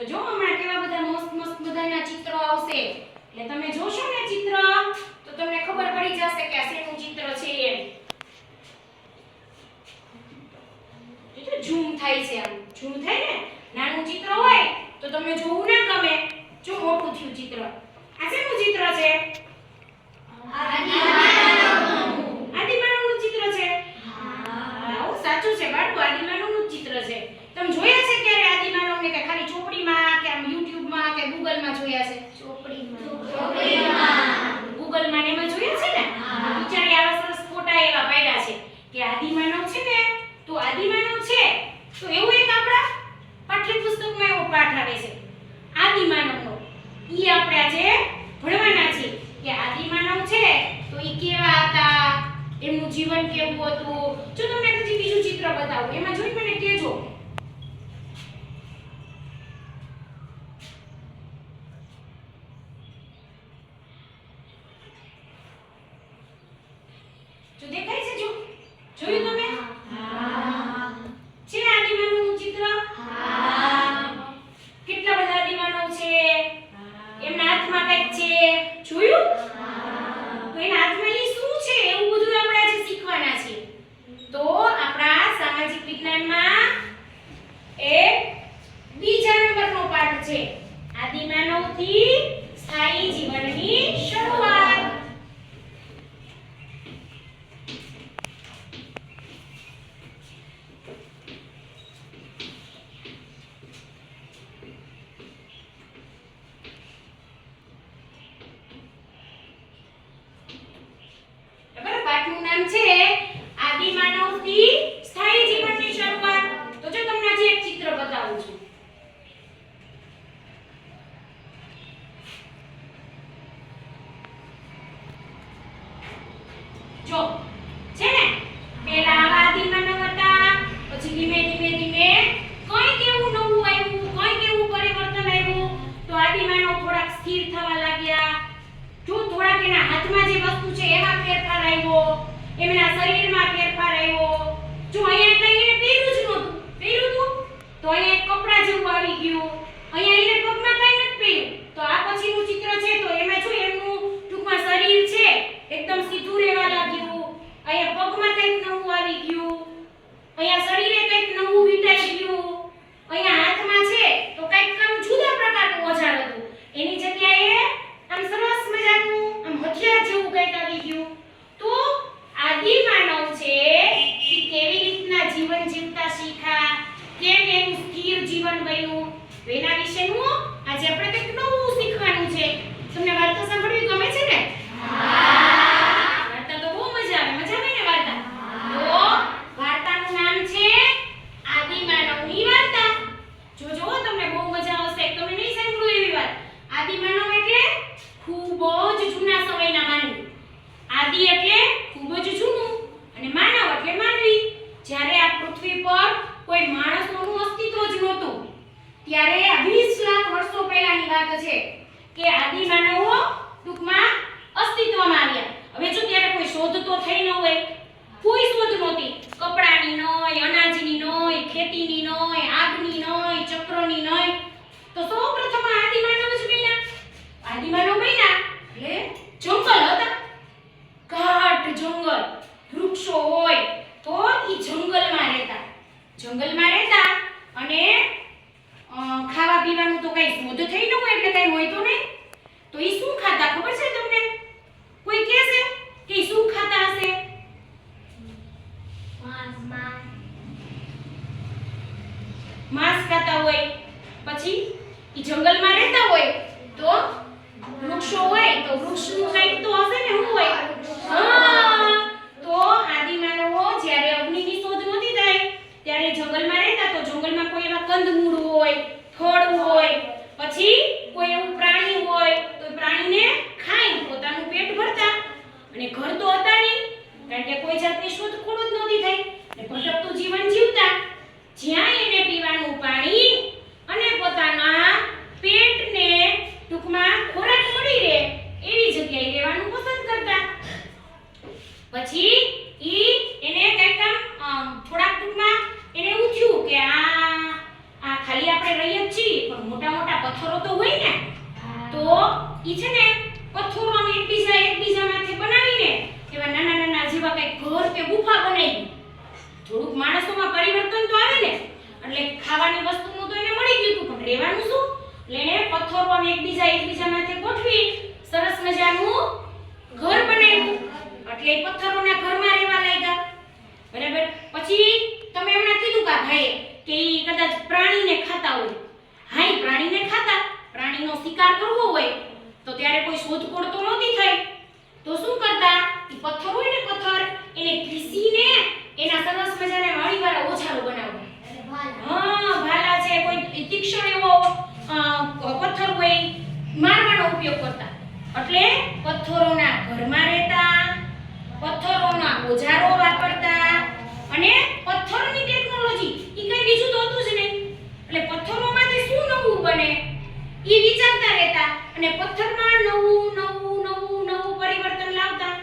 જો હમણાં કેવા બધા મસ્ત મસ્ત બધાના ચિત્રો આવશે એટલે તમે જોશો ને ચિત્ર તો તમને ખબર પડી જશે કે આ શેનું ચિત્ર છે એમ. જો ઝૂમ થાય છે, આમ ઝૂમ થાય ને નાનું ચિત્ર હોય તો તમને જોવું ના ગમે. જો મોટું થયું ચિત્ર, આ શેનું ચિત્ર છે? આદિમાનવનું ચિત્ર છે. હા, સાચું છે બાળકો, આદિમાનવનું ચિત્ર છે. તમે જોયા છે ક્યારે આદિમાનવને કે ખાલી ચોપડીમાં કે આમ યુટ્યુબમાં કે ગૂગલમાં જોયા છે? ગૂગલમાં ને એમાં જોયા છે ને? બિચારી આવા સરસ ફોટા એવા પાડ્યા છે કે આદિમાનવ છે ને, તો આદિમાનવ છે તો એવું એક આપણા પાઠ્યપુસ્તકમાં એવો પાઠ આવે છે આદિમાનવનો. ઈ આપણે આજે ભણવાના છે કે આદિમાનવ છે તો ઈ કેવા હતા, એમનું જીવન કેવું હતું. જો તમને હજી બીજું ચિત્ર બતાવું, એમાં જોઈ મને કહેજો. જો દેખાય છે? જો જોયું તમે? હા. છે આદિમાનવનું ચિત્ર? હા. કેટલા બધા આદિમાનવ છે? એમના હાથમાં કંઈક છે, જોયું? હા. તો એના હાથમાં ઈ શું છે એવું બધું આપણે આજે શીખવાના છીએ. તો આપણા સામાજિક વિજ્ઞાનમાં એક બીજા નંબરનો પાઠ છે આદિમાનવથી સ્થાયી જીવનની શરૂઆત. પાઠનું નામ છે આદિમાનવથી સ્થાયી જીવનની શરૂઆત. તો જો તમને આજે એક ચિત્ર બતાવું છું. જો છે ને, પહેલા આવા આદિમાનવ હતા, પછી ધીમે ધીમે ધીમે કંઈક એવું નવું આવ્યું, કંઈક એવું પરિવર્તન આવ્યું તો આદિમાનવ થોડાક સ્થિર થવા લાગ્યા. જો થોડાક એના હાથમાં જે વસ્તુ છે એમાં ફેરફાર આવ્યો, એમના શરીરમાં ફેરફાર આવ્યો. જો અહીંયા કઈ એને પહેર્યું જ નહોતું, પહેર્યું હતું તો અહીંયા એક કપડા જેવું આવી ગયું. અહીંયા એને પગમાં કઈ નથી પહેર્યું તો આ પછીનું ચિત્ર છે તો એમાં જો એમનું ટૂંકમાં શરીર છે એકદમ સીધું રહેવા લાગ્યું. અહીંયા પગમાં કંઈક નવું આવી ગયું, અહીંયા શરીરે કંઈક નવું વીંટાઈ ગયું. અહીંયા હાથમાં છે તો કંઈક આમ જુદા પ્રકારનું ઓજાર હતું, એની જગ્યાએ આમ સરસ મજાનું આમ હથિયાર જેવું કંઈક આવી ગયું. તો આદિમાનવ છે ઈ કેવી રીતના જીવન જીવતા શીખ્યા, કેમ એનું સ્થિર જીવન બન્યું, એના વિશેનું આજે આપણે કંઈક નવું શીખવાનું છે. તમને વાર્તા સાંભળવી ગમે છે ને? હા. વાર્તા તો બહુ મજા આવે. મજા આવે ને વાર્તા? તો વાર્તાનું નામ છે આદિમાનવની વાર્તા. જો તમને બહુ મજા આવશે. તમે નહીં સાંભળ્યું એવી વાત. આદિમાનવ એટલે ખૂબ જ જૂના સમયના માનવી. આદિ એટલે ખૂબ જ જૂનું અને માનવ એટલે માનવી. જ્યારે આ પૃથ્વી પર કોઈ માણસોનું અસ્તિત્વ જ નહોતું ત્યારે આ 20 લાખ વર્ષો પહેલાની વાત છે કે આદિમાનવો ટૂંકમાં અસ્તિત્વમાં આવ્યા. હવે જો ત્યારે કોઈ શોધ તો થઈ ન હોય, કોઈ શોધ નહોતી. કપડાની નોય, અનાજની નોય, ખેતીની નોય, આગની નોય, ચક્રની નોય. તો સૌપ્રથમ આદિમાનવ જ બન્યા. આદિમાનવ બન્યા એટલે જંગલ હતા, ઘાટ જંગલ, વૃક્ષો હોય તો ઈ જંગલમાં રહેતા. જંગલમાં રહેતા અને ખાવા પીવાનું તો કઈ શોધ થઈ ન હોય એટલે કઈ હોય તો નહીં. તો ઈ શું ખાતા ખબર છે તમને? કોઈ કહેશે કે ઈ શું ખાતા હશે? માંસ ખાતા હોય. પછી ઈ જંગલમાં રહેતા હોય તો વૃક્ષો હોય તો વૃક્ષનું કંઈક તો હશે ને? શું હોય? હા. તો આદિમાનવો જ્યારે અગ્નિની શોધ નહોતી થઈ ત્યારે જંગલમાં રહેતા. તો જંગલમાં કોઈ એવા કંદમૂળ હોય, ફળ હોય, પછી કોઈ એવું પ્રાણી હોય તો પ્રાણીને ખાઈને પોતાનું પેટ ભરતા. અને ઘર તો હતા નહીં કારણ કે કોઈ જાતની શોધખોળ જ નહોતી થઈ એટલે ભટકતું જીવન જીવતા. જ્યાં એને પીવાનું પાણી અને પોતાના પેટને ટૂંકમાં ખોરાક મળી રહે એવી જગ્યાએ રહેવાનું પસંદ કરતા. પછી ઈ એને કંઈક થોડાક ટૂંકમાં એને એવું થયું કે આ ખાલી આપણે રહી જ છીએ પણ મોટા કંઈક ઘર કે ગુફા બનાવી. થોડુંક માણસોમાં પરિવર્તન તો આવે ને, એટલે ખાવાની વસ્તુનું તો એને મળી ગયું હતું, પણ રહેવાનું શું? એટલે એને પથ્થરોને એકબીજા માથે ગોઠવી સરસ મજાનું ઘર બનાવ્યું. એટલે પથ્થરોના ઘરમાં રહેવા લાગ્યા. બરાબર. પછી તમે હમણાં કીધું કે ભાઈ કે ઈ કદાચ પ્રાણીને ખાતા હોય. હા, ઈ પ્રાણીને ખાતા. પ્રાણીનો શિકાર કરવો હોય તો ત્યારે કોઈ શોધખોળ તો નહોતી થઈ. તો શું કરતા? ઈ પથ્થર હોય ને, પથ્થર એને ઘસીને એના સરસ મજાના વાળીવાળા ઓછારો બનાવતા. હા, ભાલા છે, કોઈ તીક્ષ્ણ એવો પથ્થર હોય મારવાનો ઉપયોગ કરતા. એટલે પથ્થરોના ઘરમાં રહેતા, પથ્થરોના ઓજારો વાપરતા અને પથ્થરની ટેકનોલોજી ઈ કઈ બીજું તો હતું જ નહીં. એટલે પથ્થરોમાંથી શું નવું બને ઈ વિચારતા રહેતા અને પથ્થરમાં નવું પરિવર્તન લાવતા.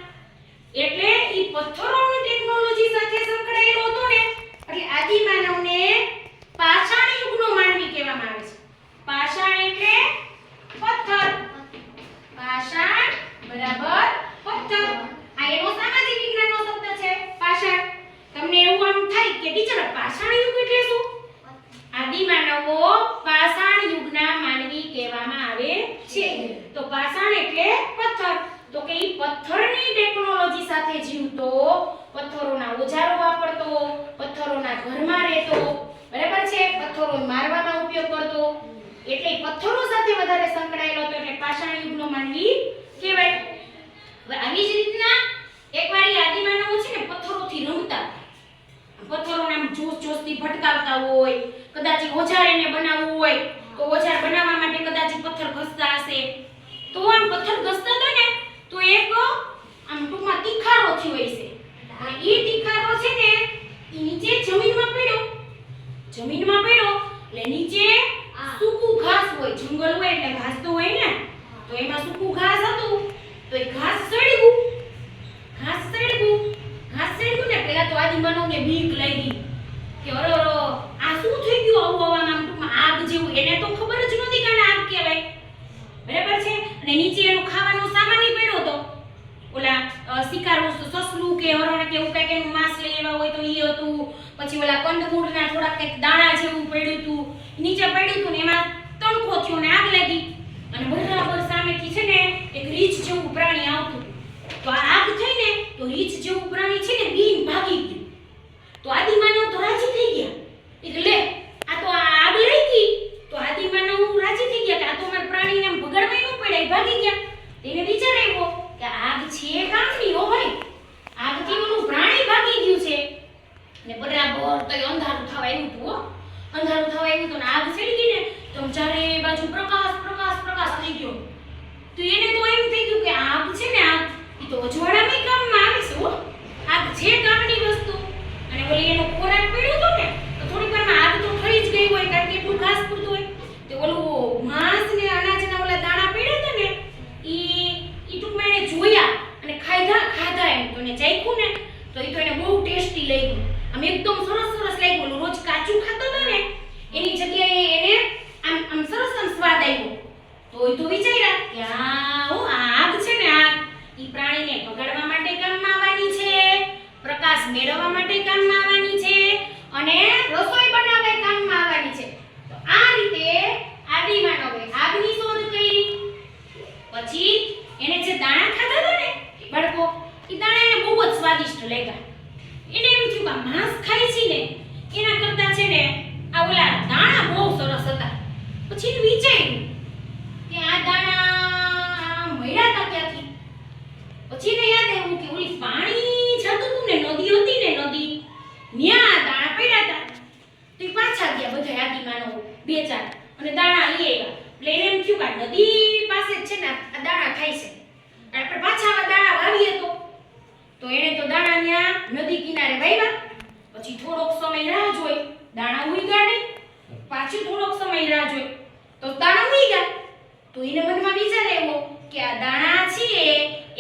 એટલે ઈ પથ્થરોની ટેકનોલોજી સાથે સંકળાયેલો હતો ને, એટલે આદિમાનવને પાષાણ યુગનો માનવી કહેવામાં આવે છે. પાષાણ એટલે પથ્થર. પાષાણ બરાબર પથ્થર. આ એનો સામાજિક વિજ્ઞાનનો શબ્દ છે, પાષાણ. તમને એવું આમ થાય કે ટીચર પાષાણ યુગ એટલે શું? આદિમાનવો પાષાણ યુગના માનવી કહેવામાં આવે છે. તો પાષાણ એટલે પથ્થર. તો કે ઈ પથ્થરની ટેકનોલોજી સાથે જીવતો, પથ્થરોના ઓજારો વાપરતો, પથ્થરોના ઘરમાં રહેતો, બરાબર છે, પથ્થરો મારવામાં ઉપયોગ કરતો. એટલે પથ્થરો સાથે વધારે સંકળાયેલો હતો, એટલે પાષાણ યુગનો માનવી કહેવાય. હવે આવી જ રીતના એકવાર ઈ આદિમાનવો છે ને પથ્થરોથી રમતા. પથ્થરોને આમ જોશથી ભટકાવતા હોય, કદાચ ઓજાર એને બનાવવું હોય તો ઓજાર બનાવવા માટે કદાચ પથ્થર ઘસતા હશે. તો આમ પથ્થર ઘસતા હતા ને તો એક આમ ટૂંકમાં તીખારો થયો હશે. અને ઈ તીખારો છે ને ઈ નીચે જમીનમાં પડ્યો. એટલે નીચે સૂકું ઘાસ હોય, જંગલ હોય એટલે ઘાસ તો હોય ને, તો એમાં સૂકું ઘાસ હતું. તો એ ઘાસ સળગ્યું ને પેલા તો આદિમાનવને બીક લાગી કે અરે આ શું થઈ ગયું આવું આમ ટૂંકમાં આગ જેવું. એને તો ખબર જ નહોતી કે આને આગ કહેવાય. બરાબર છે. અને નીચે એનો ખાવાનો સામાન પડ્યો હતો. ઓલા શિકારો સસલું કે હરણ કે એવું કંઈક એનું માંસ લઈ લેવા હોય તો ઈ હતું. પછી ઓલા કંદમૂળના થોડાક કંઈક દાણા જેવું પડ્યું હતું, નીચે પડ્યું હતું ને એમાં તણખો થયો ને આગ લાગી. અને બરાબર સામેથી છે ને એક રીંછ જેવું પ્રાણી આવતું. તો આ આગ થઈ ને તો રીંછ જેવું પ્રાણી છે ને બીન ભાગી ગયું. તો આદિમાનવ તો રાજી થઈ ગયા. એટલે આ તો આગ લાગી તો આદિમાનવ રાજી થઈ ગયા કે આ તો મારા પ્રાણીને ભગાડવા ન પડે, ભાગી ગયા. તેને વિચાર આવ્યો કે આગ છે કામની હો ભાઈ, આગથી ઓલું પ્રાણી ભાગી ગયું છે. ને બરાબર તો અંધારું થવા આવ્યું હતું. અંધારું થવા આવ્યું તો આગ સળગી ને તો ચારે બાજુ પ્રકાશ થઈ ગયો. તો એને તો એમ થઈ ગયું કે આગ છે ને આગ ઈ તો અજવાળામાં કામમાં આવે છે હો. આગ છે કામની વસ્તુ. અને ઓલી એનો ખોરાક પડ્યો હતો ને તો થોડીક વારમાં આગ તો ઠરી જ ગઈ હોય, કારણ કે એટલું ઘાસ પૂરતું હોય. તો ઓલું માંસ ને અનાજના ઓલા દાણા પડ્યા હતા ને ઈ ટૂંકમાં એને જોયા અને ખાધા એમ. તો એને ચાખ્યું ને તો ઈ તો એને બહુ ટેસ્ટી લાગ્યું. આમ એકદમ સરસ લાગ્યું. રોજ કાચું ખાતો હતો ને એની જગ્યાએ એને આમ સરસ સ્વાદ આવ્યો. તો ઈ તો વિચાર્યા કે આગ છે ને આગ ઈ પ્રાણીને ભગાડવા માટે કામમાં આવવાની છે, પ્રકાશ મેળવવા માટે કામમાં આવવાની છે અને રસોઈ બનાવવા કામમાં આવવાની છે. તો આ રીતે આદિમાનવે આગની શોધ કરી. પછી એને જે દાણા ખાધા હતા ને બાળકો, ઈ દાણા એને બહુ જ સ્વાદિષ્ટ લાગ્યા. એને એમ થયું કે માંસ ખાય છે ને એના કરતા છે ને આ ઓલા દાણા બહુ સરસ હતા. પછી એને વિચાર્યું કે આ દાણા મળ્યા હતા ક્યાંથી. પછી એને યાદ આવ્યું કે ઓલી પાણી જતું હતું ને, નદી હતી ને, નદી ન્યા દાણા પડ્યા હતા. તો એ પાછા ગયા બધા આદિમાનવો બે ચાર અને દાણા લઈ આવ્યા. એટલે એને એમ થયું કે નદી પાસે જ છે ને આ દાણા થાય છે, આપણે પાછા આ દાણા વાવીએ તો એને તો દાણા ન્યા નદી કિનારે વાવ્યા. પછી થોડોક સમય રાહ જોઈ, દાણા ઉગ્યા નહીં. પાછું થોડોક સમય રાહ જોઈ તો દાણા ઉગ્યા. તો એને મનમાં વિચાર આવ્યો કે આ દાણા છે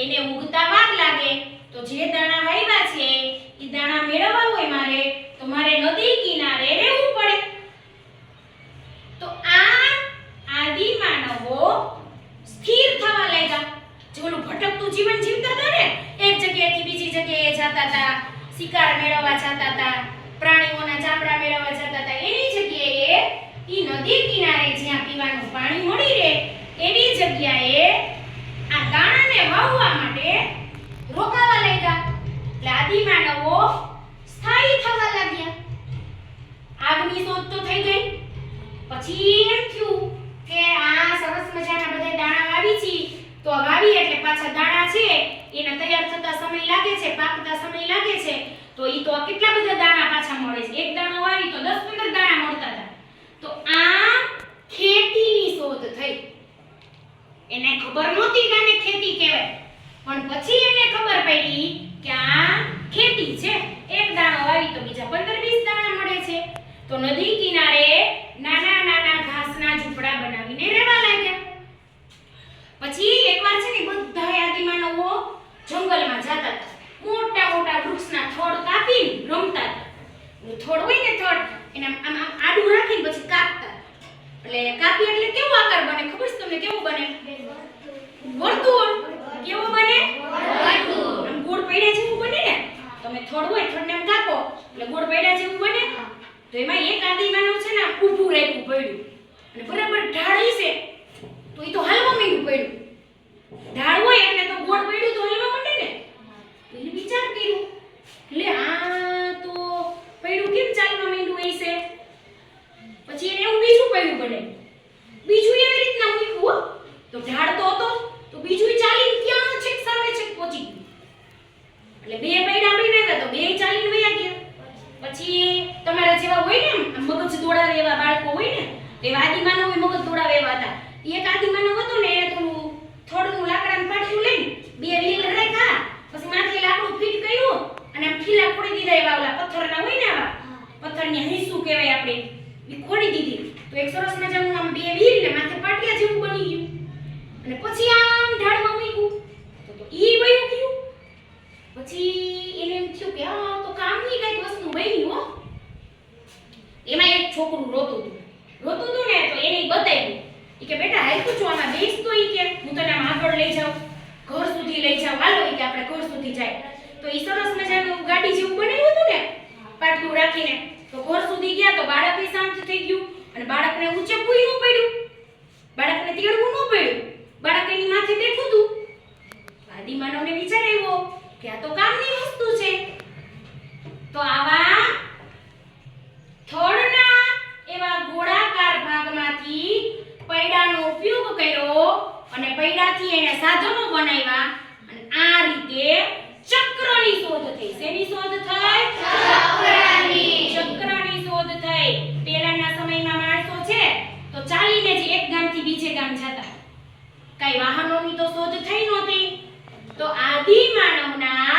એને ઉગતા વાર લાગે, તો જે દાણા વાવ્યા છે એ દાણા મેળવવા હોય તો મારે નદી કિનારે રહેવું પડે. તો આ આદિમાનવો સ્થિર થવા લાગ્યા. જે ઓલું ભટકતું જીવન જીવતા હતા ને, એક જગ્યાએથી બીજી જગ્યાએ જતા જતા હતા, શિકાર મેળવવા જતા હતા, પ્રાણીઓના ચામડા મેળવવા જતા હતા, એની જગ્યાએ ઈ નદી કિનારે જ્યાં પીવાનું પાણી મળી રહે એવી જગ્યાએ આ દાણાને વાવવા માટે રોકાવા લાગ્યા. એટલે આદિમાનવો સ્થાયી થવા લાગ્યા. આગની શોધ તો થઈ ગઈ. પછી એમ થયું કે આ સરસ મજાના બધા દાણા વાવી છે, તો વાવી એટલે પાછા દાણા છે એને તૈયાર થતા સમય લાગે છે, પાકતા સમય લાગે છે, તો ઈ તો કેટલા બધા દાણા પાછા મળે છે. એક દાણો વાવી તો 10-15 દાણા મળતા હતા. તો આ ખેતીની શોધ થઈ. એને ખબર નહોતી કે આને ખેતી કહેવાય, પણ પછી એને ખબર પડી કે આ ખેતી છે. એક દાણો વાવી તો બીજા 15-20 દાણા મળે છે. તો નદી કિનારે નાના નાના ઘાસના ઝૂંપડા બનાવીને રહેવા લાગ્યા. પછી એકવાર છે ને બધા આદિમાનવો જંગલમાં જતા હતા. મોટા મોટા વૃક્ષના થડ કાપીને રમતા હતા. થડ હોય ને થડ એને આમ આડું રાખીને પછી કાપતા. એટલે કાપી એટલે કેવો આકાર બને ખબર છે તમને? કેવો બને? વર્તુળ. કેવો બને? વર્તુળ. આમ ગોળ પૈડા જેવું બને ને. તમે થડ હોય થડને આમ કાપો એટલે ગોળ પૈડા જેવું બને. તો એમાં એક આદિમાનવ છે ને ઊભું રહેવું પડ્યું અને બરાબર ઢાળી છે તો ઈ તો હાલવા માંડ્યું પડ્યું. ઢાળ હોય એટલે તો ગોળ પડ્યું તો હાલવા માંડે ને. તો એને વિચાર કર્યો એટલે આ તો પડ્યું કેમ ચાલવા માંડ્યું હશે. પછી એને એવું બીજું પડ્યું બને. બીજું એવી રીતના મૂક્યું તો ઢાળ તો હતો તો બીજું ચાલીને ક્યાં છેક સામે છેક પહોંચી ગયું. એટલે બે પૈડા બનાવ્યા તો બે ચાલીને વયા ગયા. પછી તમારા જેવા હોય ને મગજ દોડાવે એવા બાળકો હોય ને તેવા આદિમાનવ મગજ દોડાવે એવા હતા. એક આદિમાનવ હતો ને એને થોડું થોડું લાકડાનું પાટિયું લઈને બે વ્હીલ રાખ્યા, પછી માથે લાકડું ફીટ કર્યું અને આમ ખીલા ખોડી દીધા. એવા ઓલા પથ્થરના હોય ને આવા પથ્થરની હૈસું કહેવાય આપણે, એ ખોડી દીધી. તો એક સરસ મજાનું આમ બે વ્હીલ ને માથે પાટિયા જેવું બની ગયું. અને પછી આમ ઢાળમાં મૂક્યું તો ઈ વયું ગયું. પછી એને એમ થયું કે આ તો કામની કઈક વસ્તુ બની હો. એમાં એક છોકરું રોતું હતું ને તો એને બતાવ્યું કે બેટા હાઈકું છું આમાં બેસ તો ઈ કે હું તને આમ આગળ લઈ જાઉં, ઘર સુધી લઈ જાઉં, હાલો ઈ કે આપણે ઘર સુધી જાય. તો ઈ સરસ મજાનું ગાડી જેવું બનાવ્યું હતું ને પાટિયું રાખીને, તો ઘર સુધી ગયા તો બાળક શાંત થઈ ગયું અને બાળકને ઊંચે પૂઈ ન પડ્યું, બાળકને તેડવું ન પડ્યું, બાળક એની માથે બેઠું હતું. આદિમાનવને વિચાર આવ્યો કે આ તો કામની વસ્તુ છે. તો આવા થડના એવા ગોળાકાર ભાગમાંથી પૈડાનો ઉપયોગ કર્યો અને પૈડાથી એને સાધનો બનાવ્યા અને આ રીતે ચક્રની શોધ થઈ. શેની શોધ થઈ? ચક્રની શોધ થઈ. પહેલાના સમયમાં માણસો છે તો ચાલીને જ એક ગામથી બીજે ગામ જતા. કઈ વાહનોની તો શોધ થઈ નહોતી. તો આદિમાનવના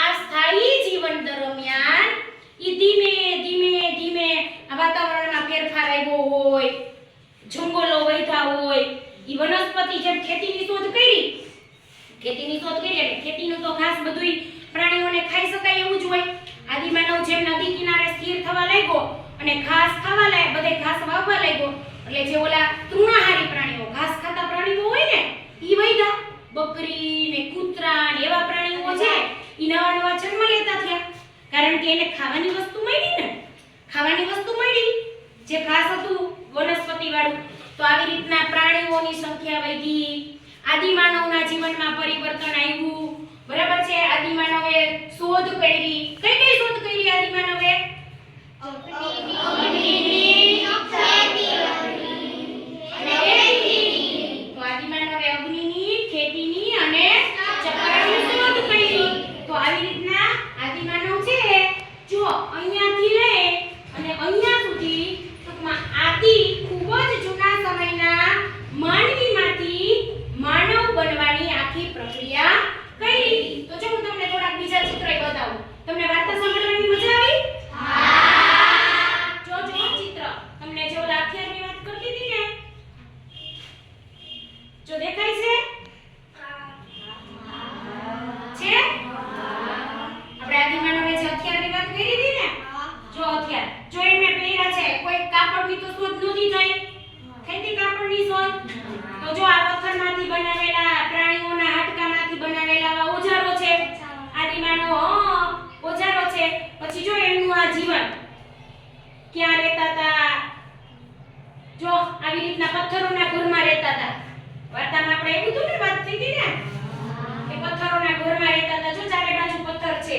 આ સ્થાયી જીવન દરમિયાન ઈ ધીમે ધીમે ધીમે આ વાતાવરણમાં ફેરફાર આવ્યો હોય, જંગલો વધ્યા હોય, ઈ વનસ્પતિ જેમ ખેતીની શોધ કરી એટલે ખેતીનું તો ઘાસ બધુંય પ્રાણીઓને ખાઈ શકાય એવું જ હોય. આદિમાનવ જેમ નદી કિનારે સ્થિર થવા લાગ્યો અને ઘાસ ખાવા લાગ્યો, બધે ઘાસ વાવવા લાગ્યો એટલે જે ઓલા તૃણાહારી પ્રાણીઓ ઘાસ ખાતા પ્રાણીઓ હોય ને ઈ વધ્યા. બકરી ને કૂતરા ને એવા પ્રાણીઓ છે ઈ નવા નવા જન્મ લેતા થયા કારણ કે એને ખાવાની વસ્તુ મળી ને, ખાવાની વસ્તુ મળી જે ઘાસ હતું વનસ્પતિ વાળું. તો આવી રીતના પ્રાણીઓની સંખ્યા વધી, આદિમાનવના જીવનમાં પરિવર્તન આવ્યું. બરાબર છે? આદિમાનવે શોધ કરી. કઈ શોધ કરી આદિમાનવે? અગ્નિની ખેતી. તો આદિમાનવે અગ્નિની, ખેતીની અને ચક્રની શોધ કરી. તો આવી રીતના આદિમાનવ છે જો અહીંયાથી લઈ અને અહીંયા સુધી ટૂંકમાં આદિ ખૂબ જ જૂના સમયના માનવીમાંથી માનવ બનવાની આખી પ્રક્રિયા કઈ રીતે. તો જો હું તમને થોડાક બીજા ચિત્ર બતાવું. તમને વાર્તા સાંભળવાની મજા આવી? હા. રીતના પથ્થરોના ઘરમાં રહેતા હતા. વાર્તામાં આપણે એવું હતું ને, વાત થઈ હતી ને કે પથ્થરોના ઘરમાં રહેતા હતા. જો ચારે બાજુ પથ્થર છે.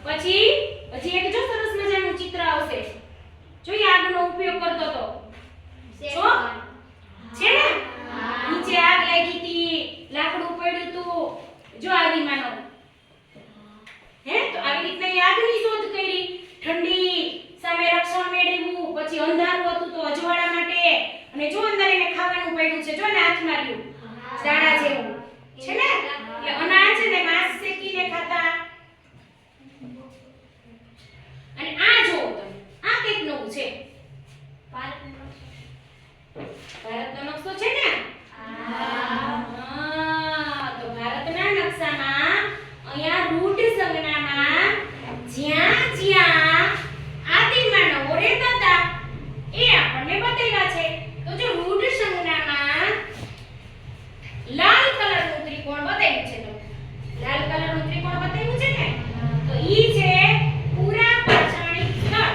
પછી હજી એક જો સરસ મજાનું ચિત્ર આવશે. જોઈએ આગનો ઉપયોગ કરતો તો જો છે ને, નીચે આગ લાગી હતી, લાકડું પડ્યું હતું. જો આદિમાનવ તો આવી રીતના એ આગની શોધ કરી. ઠંડી સામે રક્ષણ મેળવ્યું. પછી અંધારું હતું તો અજવાળા માટે. અને જો અંદર એને ખાવાનું પડ્યું છે. જો ને હાથ માર્યું દાણા જેવું છે ને, એટલે અનાજ ને માંસ શેકીને ખાતા. અને આ જો તમે, આ કંઈક નવું છે. ભારતનો નકશો છે ને. તો ભારતના નકશામાં અહીંયા રૂઢ સંજ્ઞામાં જ્યાં જ્યાં આદિમાનવો રહેતા હતા એ આપણને બતાવ્યા છે. તો જો રૂઢ સંજ્ઞામાં લાલ કલરનું ત્રિકોણ બતાવ્યું છે. તો લાલ કલરનું ત્રિકોણ બતાવ્યું છે ને, તો ઈ છે પૂરા પાષાણિક સ્થળ.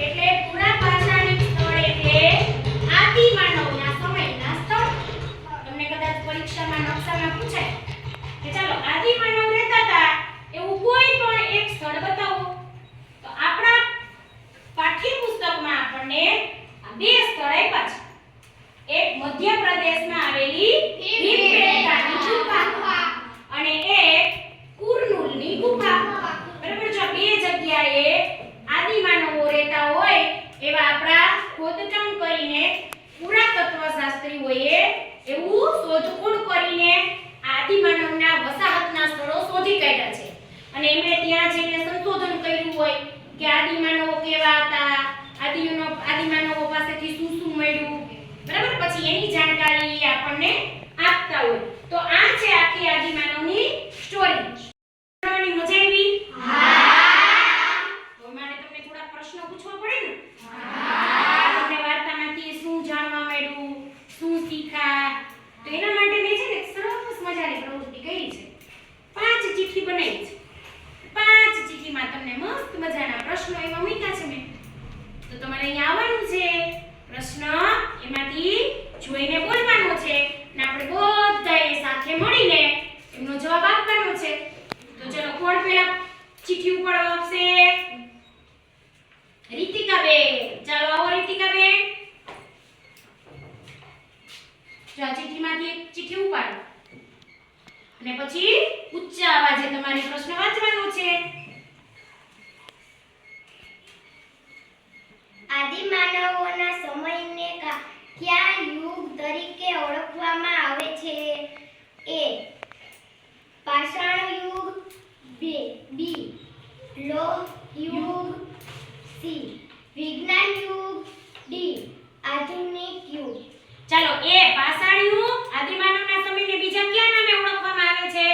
એટલે પૂરા પાષાણિક સ્થળ એટલે આદિમાનવના સમયના સ્થળ. તમને કદાચ પરીક્ષામાં નકશામાં પૂછાય કે ચાલો આદિમાનવ રહેતા હતા એવું કોઈ પણ એક સ્થળ બતાવો. તો આપણા પાઠ્યપુસ્તકમાં આપણને આ બે સ્થળ આપ્યા છે. એક મધ્યપ્રદેશમાં આવેલી ભીમબેટકાની ગુફા અને એક કુર્નૂલની ગુફા. બરાબર, જો બે જગ્યાએ આદિમાનવો રહેતા હોય એવા આપણા ખોદકામ કરીને પુરાતત્વશાસ્ત્રીઓએ એવું શોધખોળ કરીને આદિમાનવના વસાહતના સ્થળો શોધી કાઢ્યા છે. અને એમણે ત્યાં જઈને સંશોધન કર્યું હોય કે આદિમાનવો કેવા હતા, આદિમાનવો પાસેથી શું શું મળ્યું. બરાબર, પછી એની જાણકારી આપણને આપતા હોય. તો આ છે આખી આદિમાનવની સ્ટોરી. ની મજા આવી? તો મારે તમને થોડા પ્રશ્નો પૂછવા પડે ને. તમને વાર્તામાંથી શું જાણવા મળ્યું, શું શીખ્યા, તો એના માટે મેં છે ને સરસ મજાની પ્રવૃત્તિ કરી છે. 5 ચિઠ્ઠી બનાવી છે. 5 ચિઠ્ઠીમાં તમને મસ્ત મજાના પ્રશ્નો એમાં મૂક્યા છે મેં. તો તમારે અહીંયા આવવાનું છે. પ્રશ્ન એમાંથી જોઈને બોલવાનો છે અને આપણે બધાએ સાથે મળીને એનો જવાબ આપવાનો છે. તો ચલો, કોણ પહેલા ચિઠ્ઠી ઉપાડવા આવશે? રીતિકાબેન. ચાલો આવો રીતિકાબેન. જો આ ચિઠ્ઠીમાંથી એક ચિઠ્ઠી ઉપાડો અને પછી ઊંચા અવાજે તમારે પ્રશ્ન વાંચવાનો છે. આદિમાનવોના સમયને કયા યુગ તરીકે ઓળખવામાં આવે છે? એ પાષાણ યુગ, બી લોહ યુગ, સી વિજ્ઞાન યુગ, ડી આધુનિક યુગ. ચાલો, એ પાષાણ યુગ આદિમાનવના સમયને બીજા કયા નામે ઓળખવામાં આવે છે?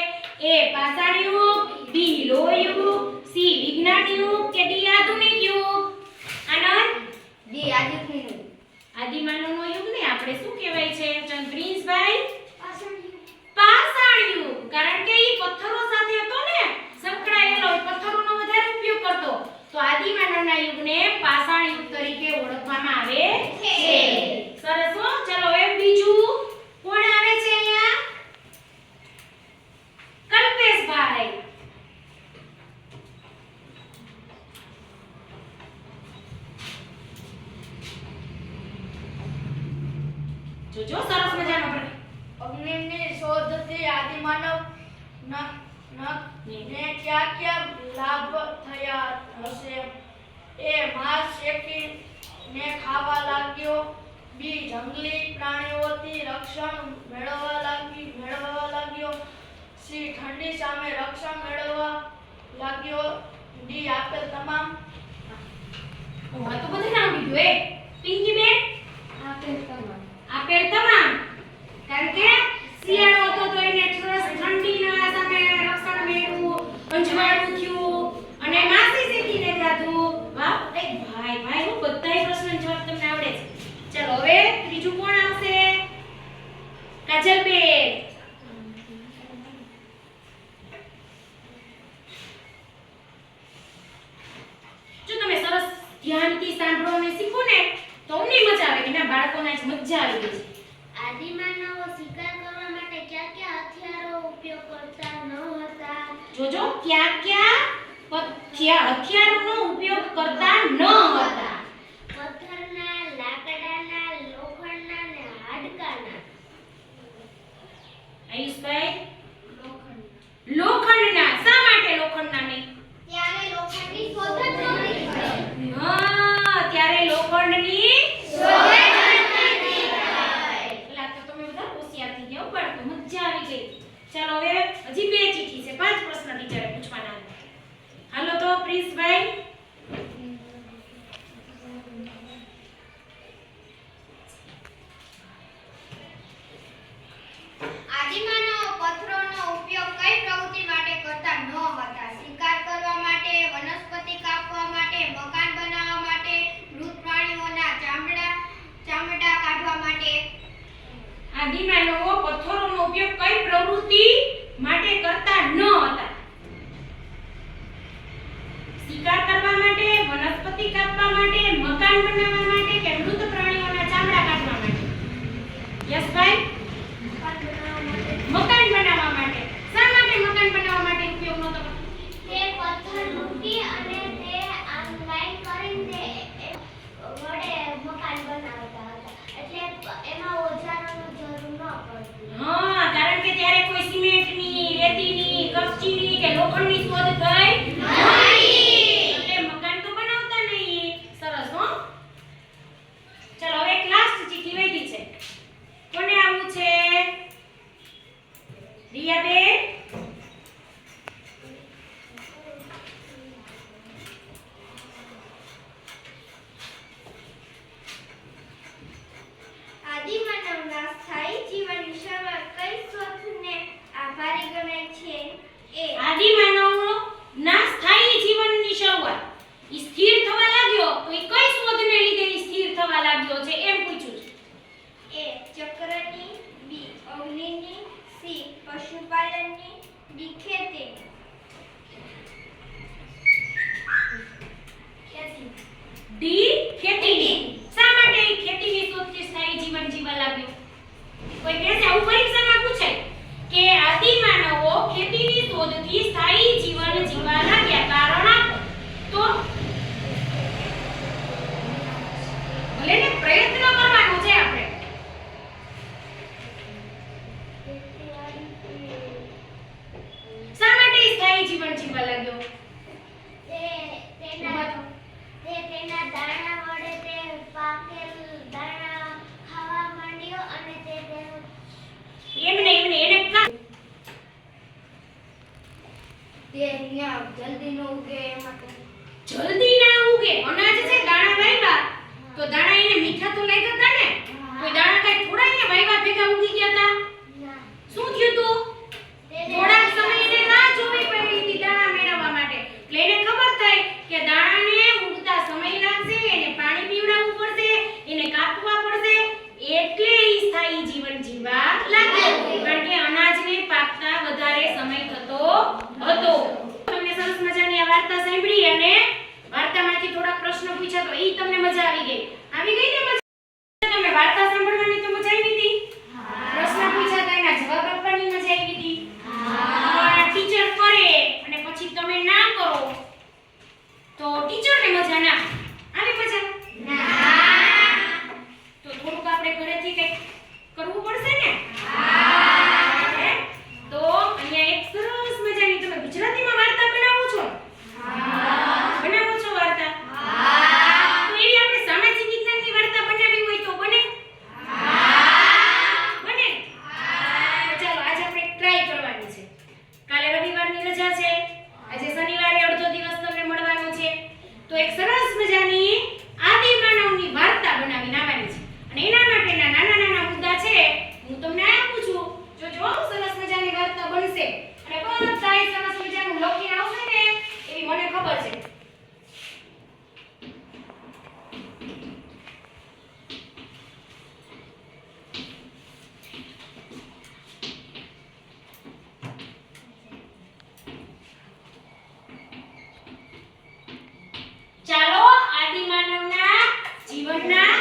એ પાષાણ યુગ, બી લોહ યુગ, સી વિજ્ઞાન યુગ કે ડી આધુનિક યુગ? આનંદ? ડી આધુનિક યુગ. આદિમાનવનો યુગ ને આપણે શું કહેવાય છે પ્રિન્સભાઈ? પાષાણ યુગ. કારણ કે ઈ પથ્થરો સાથે હતો ને, સંકળાયેલો પથ્થરોનો વધારે ઉપયોગ કરતો. તો આદિમાનવના યુગને પાષાણ યુગ તરીકે ઓળખવામાં આવે છે. સરસ હો. ચલો હવે બીજું કોણ આવે છે અહીંયા? કલ્પેશભાઈ. જો સરસ મજાનો અગ્નિની શોધથી આદિમાનવ ને क्या લાભ થયા હશે? એ માંસ શેકીને ખાવા લાગ્યો, બી જંગલી પ્રાણીઓથી રક્ષણ મેળવવા લાગ્યો, સી ઠંડી સામે રક્ષણ મેળવવા લાગ્યો, ડી આપેલ તમામ. આ તો બધું નામ દીધું. એ પિંકી બેન? આપેલ તમામ. આપેલ તમામ. કારણ કે શિયાળો હતો તો એને ઠંડીના સામે રક્ષણ મેળવ્યું, અંજવાળું થયું અને માસી શેકીને ખાધું. વાહ ભાઈ હું બધાય પ્રશ્નોના જવાબ તમને આવડે છે. ચલો હવે ત્રીજું કોણ આવશે? કાજલબેન. જો તમે સરસ ધ્યાનથી સાંભળો અને શીખો ને તો અમને મજા આવે કે ના બાળકોને આજ મજા આવી ગઈ છે. આદિમાનવો શિકાર કરવા માટે કયા કયા હથિયારો ઉપયોગ કરતા ન હતા? જોજો ક્યાં હથિયારોનો ઉપયોગ કરતા ન હતા. પથ્થરના, લાકડાના, લોખંડના અને હાડકાના. આયુષભાઈ લોખંડના. શા માટે લોખંડના નહીં? ત્યારે લોખંડની શોધ જ નહોતી થઈ. હા, ત્યારે લોખંડની શોધ જ નહોતી થઈ. પેલા તો તમે બધા હોશિયાર થઈ ગયા બાળકો, મજા આવી ગઈ. ચાલો હવે હજી 2 ચીઠી છે, 5 પ્રશ્ન ટીચરે પૂછવાના. હાલો તો પ્રિન્સભાઈ. આદિમાનવો પથ્થરોનો ઉપયોગ કઈ પ્રવૃત્તિ માટે કરતા ન હતા? શિકાર કરવા માટે, વનસ્પતિ કાપવા માટે, મકાન બનાવવા માટે, મૃત પ્રાણીઓના ચામડા કાઢવા માટે. આદિમાનવો પથ્થરોનો ઉપયોગ કઈ પ્રવૃત્તિ માટે કરતા ન હતા? શિકાર કરવા માટે, વનસ્પતિ કાપવા માટે, મકાન બનાવવા માટે કે મૃત પ્રાણીઓના ચામડા કાઢવા માટે? યસભાઈ મકાન બનાવવા માટે. શા માટે મકાન બનાવવા માટે ઉપયોગ નહોતો કરતો? તે પથ્થર મૂકી અને તે આમ લાઈન કરીને વડે મકાન બનાવતા હતા. એટલે એમાં ઓજારોની જરૂર ન પડતી. હા, કારણ કે ત્યારે કોઈ સિમેન્ટની, રેતીની, કપચીની કે લોખંડની શોધ થઈ નહોતી. એટલે મકાન તો બનાવતા નહીં. સરસ હો. ચલો હવે એક લાસ્ટ ચીઠી વધી છે. કોને આવું છે? રિયાબેન. આદિમાનવના સ્થાયી જીવનની શરૂઆત કઈ શોધને આભારી ગણાય છે? એ આદિમાનવના સ્થાયી જીવનની શરૂઆત ઈ સ્થિર થવા લાગ્યો તો ઈ કઈ શોધને લીધે ઈ સ્થિર થવા લાગ્યો છે એમ પૂછ્યું છે. એ ચક્રની, બી અગ્નિની, સી પશુપાલનની, ડી ખેતીની. ડી ખેતીની. શા માટે ઈ ખેતીની શોધથી સ્થાયી જીવન જીવવા લાગ્યો? કોઈ કહે છે આવું પરીક્ષામાં પૂછાય કે આદિમાનવો ખેતીની શોધથી સ્થાયી જીવન જીવવા લાગ્યા, કારણ આપો. તો ભલે ને પ્રયત્ન કરવાનો છે આપણે. શા માટે ઈ સ્થાયી જીવન જીવવા લાગ્યો? તેના દાણા વડે તે પાકેલ દાણા ખાવા માંડ્યો અને તે તેનું એમને એને કા તે અહીંયા જલ્દી ન ઉગે એ માટે. જલ્દી ના ઉગે. અનાજ છે, દાણા વાવ્યા તો દાણા એને મીઠા તો લાગ્યા હતા ને? કોઈ દાણા કઈ થોડા અહીંયા વાવ્યા ભેગા ઉગી ગયા હતા? ના. શું થયું તું? થોડાક સમય એને રાહ જોવી પડી હતી દાણા મેળવવા માટે. એટલે એને ખબર થઈ કે દાણાને ઉગતા સમય લાગશે, એને પાણી પીવડાવવું પડશે, એને કાપવા પડશે, એટલે ઈ સ્થાયી જીવન જીવવા લાગ્યો. કારણ કે અનાજને પાકતા વધારે સમય થતો હતો. તમને સરસ મજાની આ વાર્તા સાંભળી અને વાર્તામાંથી થોડા પ્રશ્નો પૂછ્યા તો ઈ તમને મજા આવી ગઈ. આવી ગઈ ને મજા? તમે વાર્તા સાંભળવાની તો મજા આવી હતી? પ્રશ્ન પૂછ્યા તો એના જવાબ આપવાની મજા આવી હતી? પણ ટીચર કરે અને પછી તમે ના કરો તો ટીચરને મજા ના આવે. મજા તો થોડુંક આપણે ઘરેથી કંઈક કરવું પડશે ને? તો અહીંયા એક સરસ મજાની તમે ગુજરાતીમાં વાર્તા બનાવો છો? બનાવો છો વાર્તા? તો એવી આપણે સામાજિક વિજ્ઞાનની વાર્તા બનાવી હોય તો બને? બને? તો ચાલો આજે આપણે ટ્રાય કરવાની છે. કાલે રવિવારની રજા છે, આજે શનિવારે અડધો દિવસ તમને મળવાનો છે. તો એક સરસ મજાની આદિમાનવની વાર્તા બનાવીને આવવાની છે અને એના માટેના નાના નાના મુદ્દા છે હું તમને આપું છું. જો સરસ મજાની વાર્તા બનશે અને બધાય સરસ મજાનું લખીને આવશે ને એવી મને ખબર છે. ચાલો આદિમાનવના જીવનના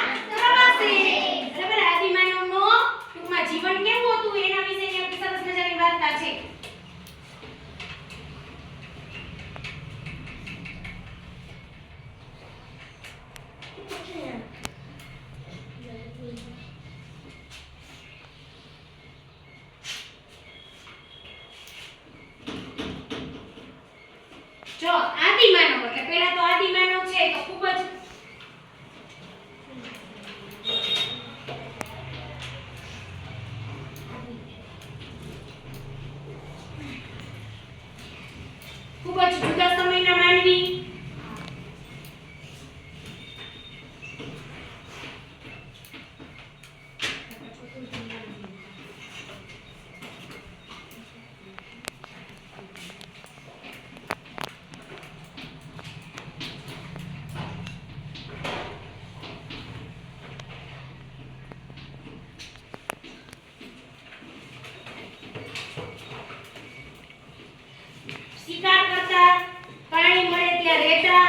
આદિમાનવ એટલે પહેલા તો આદિમાનવ છે તો ખૂબ જ જુદા સમયના માનવી. શિકાર કરતા, પાણી મળે ત્યાં રહેતા,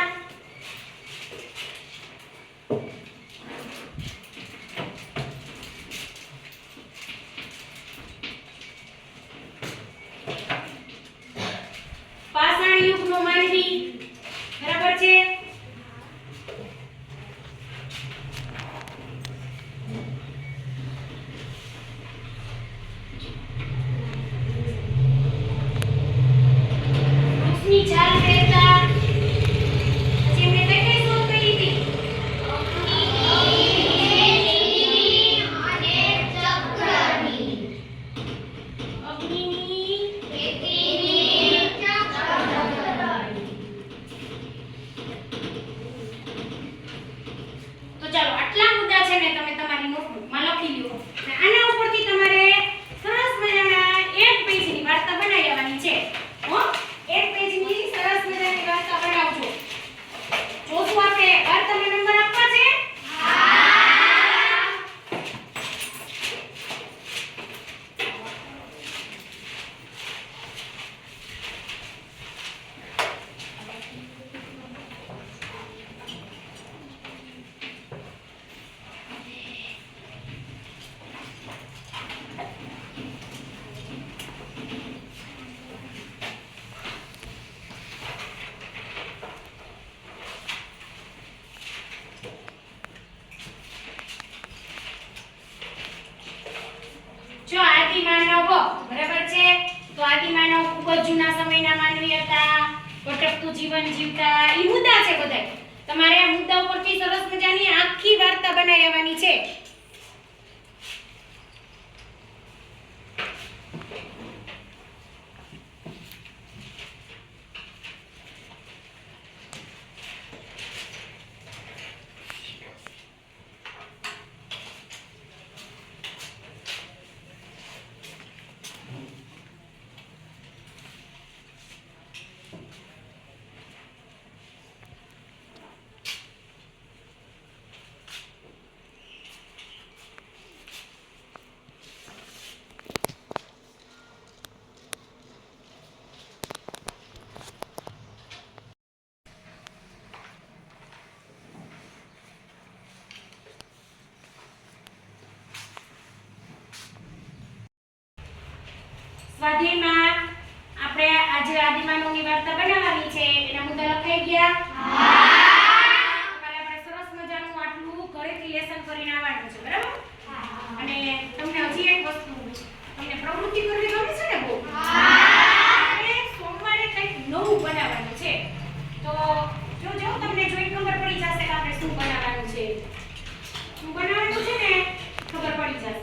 પાષાણ યુગનો માનવી. બરાબર છે? વૃક્ષની છાલ પહેરતા. પછી એમણે કઈ કઈ શોધ કરી હતી? અગ્નિની. તો ચાલો આટલા મુદ્દા છે ને તમે તમારી નોટબુકમાં લખી લ્યો. અને આના ઉપરથી તમારે સરસ મજાના એક પેજની વાર્તા બનાવી આવવાની છે. હો, એક પેજની સરસ મજાની વાર્તા બનાવજો. જોશું આપણે વાર્તામાં નંબર આપવા છે? જો આદિમાનવ, બરાબર છે? તો આદિમાનવ ખૂબ જ જૂના સમયના માનવી હતા, ભટકતું જીવન જીવતા. ઈ મુદ્દા છે બધાય. તમારે આ મુદ્દા ઉપરથી સરસ મજાની આખી વાર્તા બનાવી આવવાની છે. સ્વાધ્યાયમાં આપણે આજે આદિમાનવની વાર્તા બનાવવાની છે. એના મુદ્દા લખાઈ ગયા? તમારે આપણે સરસ મજાનું આટલું ઘરેથી લેસન કરીને આવવાનું છે. બરાબર? અને તમને હજી એક વસ્તુ, તમને પ્રવૃત્તિ કરવી ગમે છે ને બહુ? આપણે સોમવારે કંઈક નવું બનાવવાનું છે. તો જો તમને જોઈ ખબર પડી જશે કે આપણે શું બનાવવાનું છે. શું બનાવવાનું છે ને ખબર પડી જશે.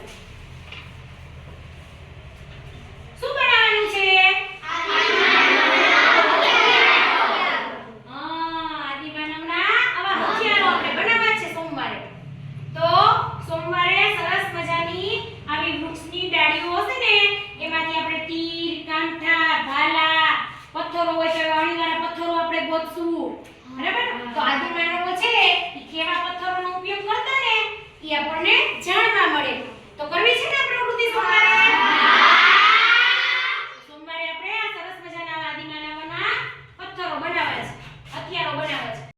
શું બનાવવાનું છે? આદિમાનવના આવા હથિયારો આપણે બનાવવા છે સોમવારે. તો સોમવારે સરસ મજાની આવી વૃક્ષની ડાળીઓ હશે ને એમાંથી આપણે તીર, કાંઠા, ભાલા, પથ્થરો હોય તો અણીવાળા પથ્થરો આપણે ગોતશું. બરાબર? તો આદિમાનવો છે એ કેવા પથ્થરોનો ઉપયોગ કરતા ને એ આપણને જાણવા મળે. તો કરવી છે ને પ્રવૃત્તિ સોમવારે?